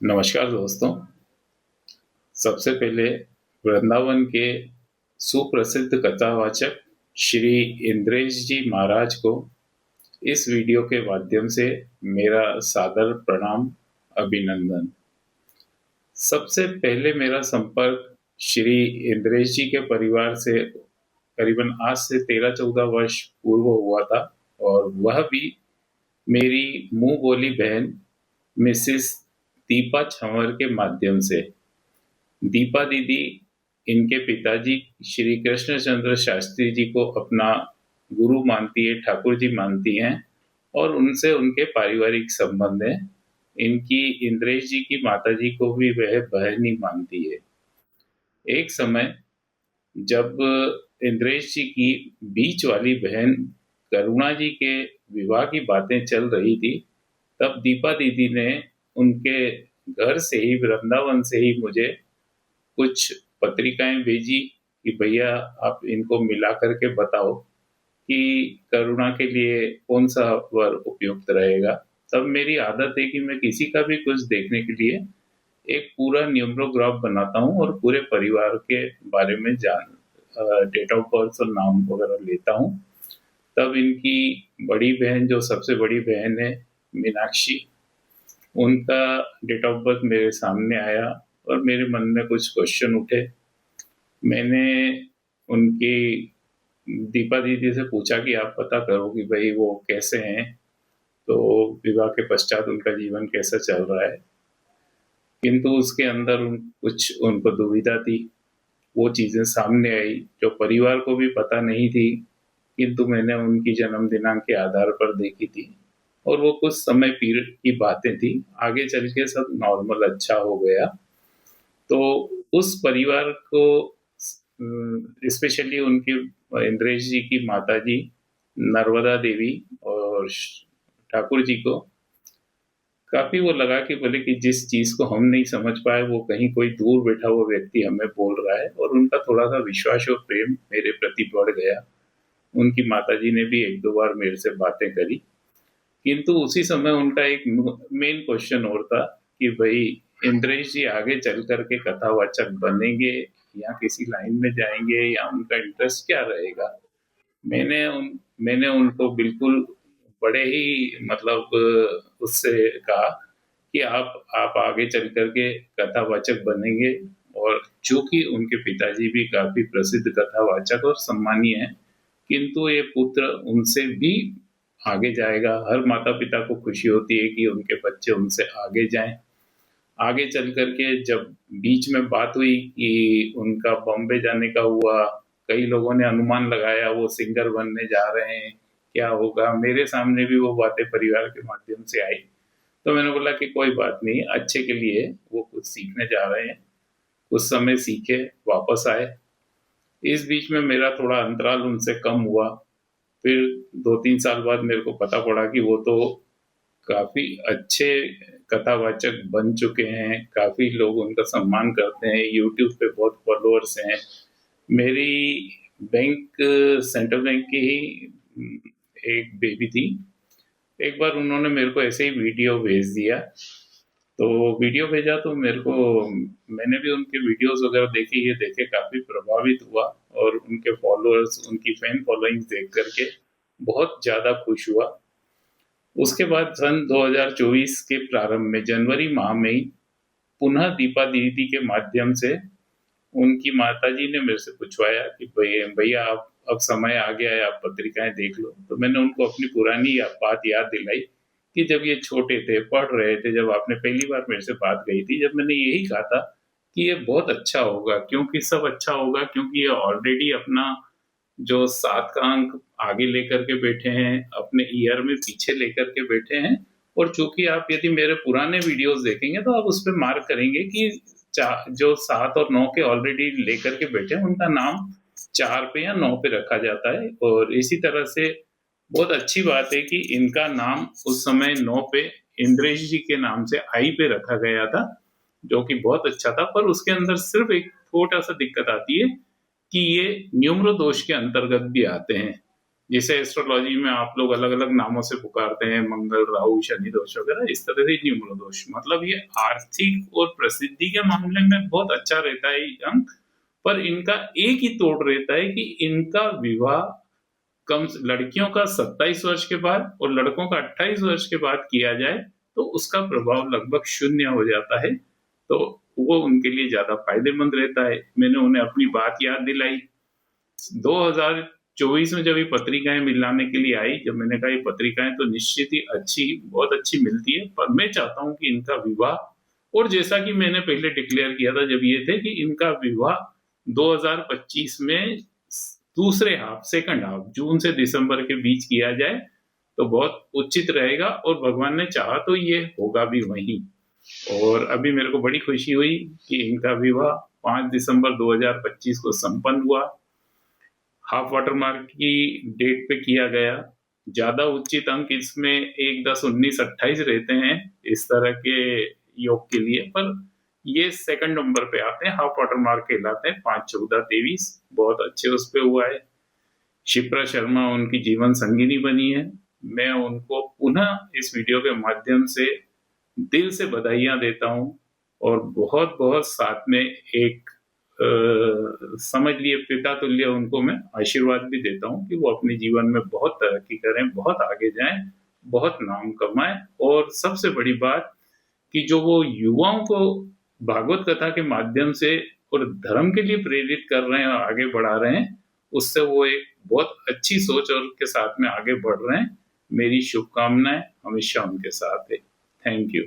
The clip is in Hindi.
नमस्कार दोस्तों। सबसे पहले वृंदावन के सुप्रसिद्ध कथावाचक श्री इंद्रेश जी महाराज को इस वीडियो के माध्यम से मेरा सादर प्रणाम, अभिनंदन। सबसे पहले मेरा संपर्क श्री इंद्रेश जी के परिवार से करीबन आज से 13-14 वर्ष पूर्व हुआ था, और वह भी मेरी मुंह बोली बहन मिसिस दीपा छंवर के माध्यम से। दीपा दीदी इनके पिताजी श्री कृष्णचंद्र शास्त्री जी को अपना गुरु मानती है, ठाकुर जी मानती हैं, और उनसे उनके पारिवारिक संबंध हैं। इनकी इंद्रेश जी की माताजी को भी वह बहन ही मानती है। एक समय जब इंद्रेश जी की बीच वाली बहन करुणा जी के विवाह की बातें चल रही थी, तब दीपा दीदी ने उनके घर से ही, वृंदावन से ही मुझे कुछ पत्रिकाएं भेजी कि भैया आप इनको मिला करके बताओ कि करुणा के लिए कौन सा वर उपयुक्त रहेगा। तब मेरी आदत है कि मैं किसी का भी कुछ देखने के लिए एक पूरा न्यूमरोग्राफ बनाता हूँ और पूरे परिवार के बारे में डेट ऑफ बर्थ और नाम वगैरह लेता हूँ। तब इनकी बड़ी बहन, जो सबसे बड़ी बहन है मीनाक्षी, उनका डेट ऑफ बर्थ मेरे सामने आया और मेरे मन में कुछ क्वेश्चन उठे। मैंने उनकी दीपा दीदी से पूछा कि आप पता करो कि भाई वो कैसे हैं, तो विवाह के पश्चात उनका जीवन कैसा चल रहा है। किंतु उसके अंदर कुछ उनको दुविधा थी। वो चीज़ें सामने आई जो परिवार को भी पता नहीं थी, किंतु मैंने उनकी जन्म दिनांक के आधार पर देखी थी, और वो कुछ समय पीरियड की बातें थी। आगे चल के सब नॉर्मल अच्छा हो गया। तो उस परिवार को, स्पेशली उनकी इंद्रेश जी की माताजी नर्मदा देवी और ठाकुर जी को काफी वो लगा कि बोले कि जिस चीज को हम नहीं समझ पाए वो कहीं कोई दूर बैठा हुआ व्यक्ति हमें बोल रहा है, और उनका थोड़ा सा विश्वास और प्रेम मेरे प्रति बढ़ गया। उनकी माताजी ने भी एक दो बार मेरे से बातें करी, किंतु उसी समय उनका एक मेन क्वेश्चन और था कि भाई इंद्रेश जी आगे चल करके कथावाचक बनेंगे या किसी लाइन में जाएंगे, या उनका इंटरेस्ट क्या रहेगा। मैंने उनको बिल्कुल बड़े ही उससे कहा कि आप आगे चल करके कथावाचक बनेंगे, और चूंकि उनके पिताजी भी काफी प्रसिद्ध कथावाचक और सम्मानीय हैं, किंतु ये पुत्र उनसे भी आगे जाएगा। हर माता पिता को खुशी होती है कि उनके बच्चे उनसे आगे जाएं। आगे चल करके जब बीच में बात हुई कि उनका बॉम्बे जाने का हुआ, कई लोगों ने अनुमान लगाया वो सिंगर बनने जा रहे हैं, क्या होगा। मेरे सामने भी वो बातें परिवार के माध्यम से आई, तो मैंने बोला कि कोई बात नहीं, अच्छे के लिए वो कुछ सीखने जा रहे हैं, कुछ समय सीखे वापस आए। इस बीच में मेरा थोड़ा अंतराल उनसे कम हुआ। फिर 2-3 साल बाद मेरे को पता पड़ा कि वो तो काफी अच्छे कथावाचक बन चुके हैं, काफी लोग उनका सम्मान करते हैं, यूट्यूब पे बहुत फॉलोअर्स हैं। मेरी सेंट्रल बैंक की ही एक बेबी थी। एक बार उन्होंने मेरे को ऐसे ही वीडियो भेज दिया, तो वीडियो भेजा तो मैंने भी उनके वीडियोस वगैरह देखे, ये देखे काफी प्रभावित हुआ, और उनके फॉलोअर्स, उनकी फैन फॉलोइंग देख करके बहुत ज्यादा खुश हुआ। उसके बाद सन 2024 के प्रारंभ में, जनवरी माह में ही, पुनः दीपा दीदी के माध्यम से उनकी माताजी ने मेरे से पूछवाया कि भैया आप अब समय आ गया है, आप पत्रिकाएं देख लो। तो मैंने उनको अपनी पुरानी बात याद दिलाई कि जब ये छोटे थे, पढ़ रहे थे, जब आपने पहली बार मेरे से बात कही थी, जब मैंने यही कहा था कि ये बहुत अच्छा होगा, क्योंकि सब अच्छा होगा, क्योंकि ये ऑलरेडी अपना जो 7 का अंक आगे लेकर के बैठे हैं, अपने ईयर में पीछे लेकर के बैठे हैं। और चूंकि आप यदि मेरे पुराने वीडियोस देखेंगे तो आप उस पर मार्क करेंगे कि जो 7 और 9 के ऑलरेडी लेकर के बैठे हैं, उनका नाम 4 पे या 9 पे रखा जाता है। और इसी तरह से बहुत अच्छी बात है कि इनका नाम उस समय 9 पे इंद्रेश जी के नाम से आई पे रखा गया था, जो कि बहुत अच्छा था। पर उसके अंदर सिर्फ एक छोटा सा दिक्कत आती है कि ये न्यूमरो दोष के अंतर्गत भी आते हैं। जिसे एस्ट्रोलॉजी में आप लोग अलग अलग नामों से पुकारते हैं, मंगल, राहु, शनि दोष वगैरह, इस तरह से न्यूमरो दोष। मतलब ये आर्थिक और प्रसिद्धि के मामले में बहुत अच्छा रहता है ये अंक, पर इनका एक ही तोड़ रहता है कि इनका विवाह कम, लड़कियों का 27 वर्ष के बाद और लड़कों का 28 वर्ष के बाद किया जाए तो उसका प्रभाव लगभग शून्य हो जाता है, तो वो उनके लिए ज्यादा फायदेमंद रहता है। मैंने उन्हें अपनी बात याद दिलाई 2024 में जब ये पत्रिकाएं मिलाने के लिए आई, जब मैंने कहा ये पत्रिकाएं तो निश्चित ही अच्छी, बहुत अच्छी मिलती है, पर मैं चाहता हूं कि इनका विवाह, और जैसा कि मैंने पहले डिक्लेयर किया था जब ये थे, कि इनका विवाह 2025 में दूसरे हाफ, सेकंड हाफ, जून से दिसंबर के बीच किया जाए तो बहुत उचित रहेगा, और भगवान ने चाहा तो ये होगा भी वहीं। और अभी मेरे को बड़ी खुशी हुई कि इनका विवाह 5 दिसंबर 2025 को संपन्न हुआ, हाफ वाटर मार्क की डेट पे किया गया। ज्यादा उचित अंक इसमें 1, 10, 19, 28 रहते हैं इस तरह के योग के लिए, पर ये सेकंड नंबर पे आते हैं, हाफ वाटर मार्क कहलाते हैं। 5, 14, 23 बहुत अच्छे उस पे हुआ है। शिप्रा शर्मा उनकी जीवन संगिनी बनी है। मैं उनको पुनः इस वीडियो के माध्यम से दिल से बधाइयां देता हूं, और बहुत बहुत साथ में एक समझ लिए पिता तुल्य उनको मैं आशीर्वाद भी देता हूं कि वो अपने जीवन में बहुत तरक्की करें, बहुत आगे जाएं, बहुत नाम कमाएं, और सबसे बड़ी बात कि जो वो युवाओं को भागवत कथा के माध्यम से और धर्म के लिए प्रेरित कर रहे हैं और आगे बढ़ा रहे हैं, उससे वो एक बहुत अच्छी सोच और के साथ में आगे बढ़ रहे हैं। मेरी शुभकामनाएं हमेशा उनके साथ है। Thank you.